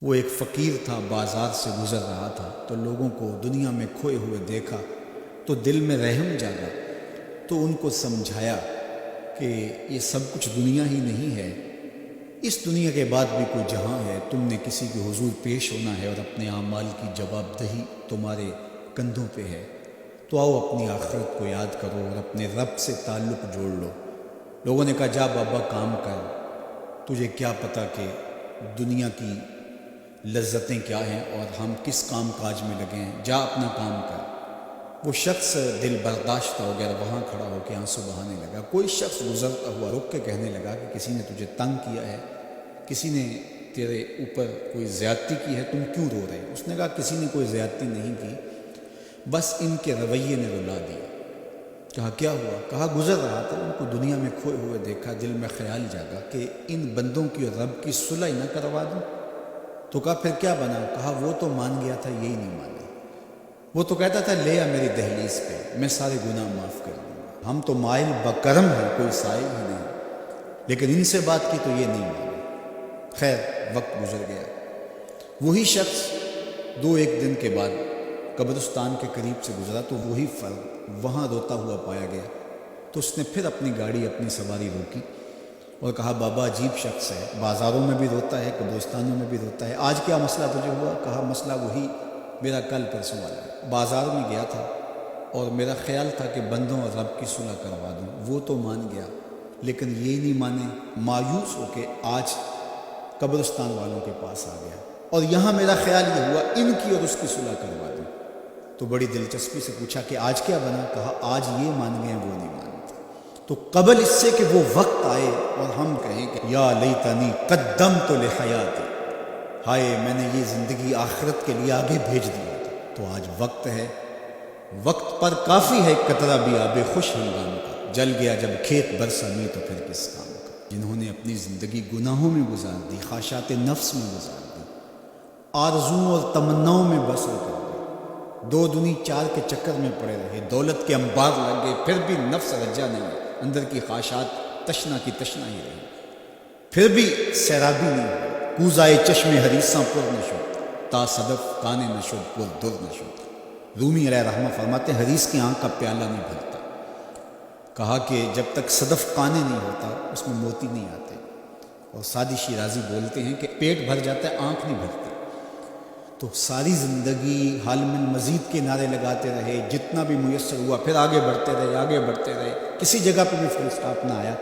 وہ ایک فقیر تھا، بازار سے گزر رہا تھا تو لوگوں کو دنیا میں کھوئے ہوئے دیکھا تو دل میں رحم جاگا، تو ان کو سمجھایا کہ یہ سب کچھ دنیا ہی نہیں ہے، اس دنیا کے بعد بھی کوئی جہاں ہے، تم نے کسی کے حضور پیش ہونا ہے اور اپنے اعمال کی جواب دہی تمہارے کندھوں پہ ہے، تو آؤ اپنی آخرت کو یاد کرو اور اپنے رب سے تعلق جوڑ لو۔ لوگوں نے کہا جا بابا کام کر، تجھے کیا پتہ کہ دنیا کی لذتیں کیا ہیں اور ہم کس کام کاج میں لگے ہیں، جا اپنا کام کر۔ وہ شخص دل برداشتہ ہو گیا، وہاں کھڑا ہو کے آنسو بہانے لگا۔ کوئی شخص گزرتا ہوا رک کے کہنے لگا کہ کسی نے تجھے تنگ کیا ہے، کسی نے تیرے اوپر کوئی زیادتی کی ہے، تم کیوں رو رہے؟ اس نے کہا کسی نے کوئی زیادتی نہیں کی، بس ان کے رویے نے رلا دیا۔ کہا کیا ہوا؟ کہا گزر رہا تھا، ان کو دنیا میں کھوئے ہوئے دیکھا، دل میں خیال جاگا کہ ان بندوں کی اور رب کی صلح نہ کروا دوں۔ تو کہا پھر کیا بنا؟ کہا وہ تو مان گیا تھا، یہی نہیں مانے۔ وہ تو کہتا تھا لے آ میری دہلیز پہ، میں سارے گناہ معاف کر دوں گا، ہم تو مائل بکرم ہیں، کوئی سائل ہی نہیں، لیکن ان سے بات کی تو یہ نہیں مانے۔ خیر وقت گزر گیا۔ وہی شخص ایک دن کے بعد قبرستان کے قریب سے گزرا تو وہی فرد وہاں روتا ہوا پایا گیا، تو اس نے پھر اپنی گاڑی، اپنی سواری روکی اور کہا بابا عجیب شخص ہے، بازاروں میں بھی روتا ہے، قبرستانوں میں بھی روتا ہے، آج کیا مسئلہ تجھے ہوا؟ کہا مسئلہ وہی میرا کل پرسوں والا ہے، بازار میں گیا تھا اور میرا خیال تھا کہ بندوں اور رب کی صلح کروا دوں، وہ تو مان گیا لیکن یہ نہیں مانے، مایوس ہو کے آج قبرستان والوں کے پاس آ گیا اور یہاں میرا خیال یہ ہوا ان کی اور اس کی صلح کروا دوں۔ تو بڑی دلچسپی سے پوچھا کہ آج کیا بنا؟ کہا آج یہ مان گئے ہیں، وہ نہیں مانتے۔ تو قبل اس سے کہ وہ وقت آئے اور ہم کہیں کہ یا لیتنی قدمت لحیاتی، ہائے میں نے یہ زندگی آخرت کے لیے آگے بھیج دیا تھا، تو آج وقت ہے، وقت پر کافی ہے قطرہ بھی آب خوش ہنگام کا، جل گیا جب کھیت برسا نہیں تو پھر کس کام کا۔ جنہوں نے اپنی زندگی گناہوں میں گزار دی، خواہشات نفس میں گزار دی، آرزوؤں اور تمناؤں میں بسر کر دی، دو دنی چار کے چکر میں پڑے رہے، دولت کے انبار لگ گئے، پھر بھی نفس رجا نہیں، اندر کی خواہشات تشنا کی تشنا ہی رہی، پھر بھی سیرابی نہیں ہوئی۔ کوزائے چشم حریصاں پر نشد، تا صدف کانے نشد پر در نشد۔ رومی علیہ رحمہ فرماتے ہیں حریص کی آنکھ کا پیالہ نہیں بھرتا۔ کہا کہ جب تک صدف کانے نہیں ہوتا اس میں موتی نہیں آتے، اور سادی شیرازی بولتے ہیں کہ پیٹ بھر جاتا ہے، آنکھ نہیں بھرتی۔ تو ساری زندگی حال من مزید کے نعرے لگاتے رہے، جتنا بھی میسر ہوا پھر آگے بڑھتے رہے، آگے بڑھتے رہے، کسی جگہ پہ بھی فل اسٹاپ نہ آیا،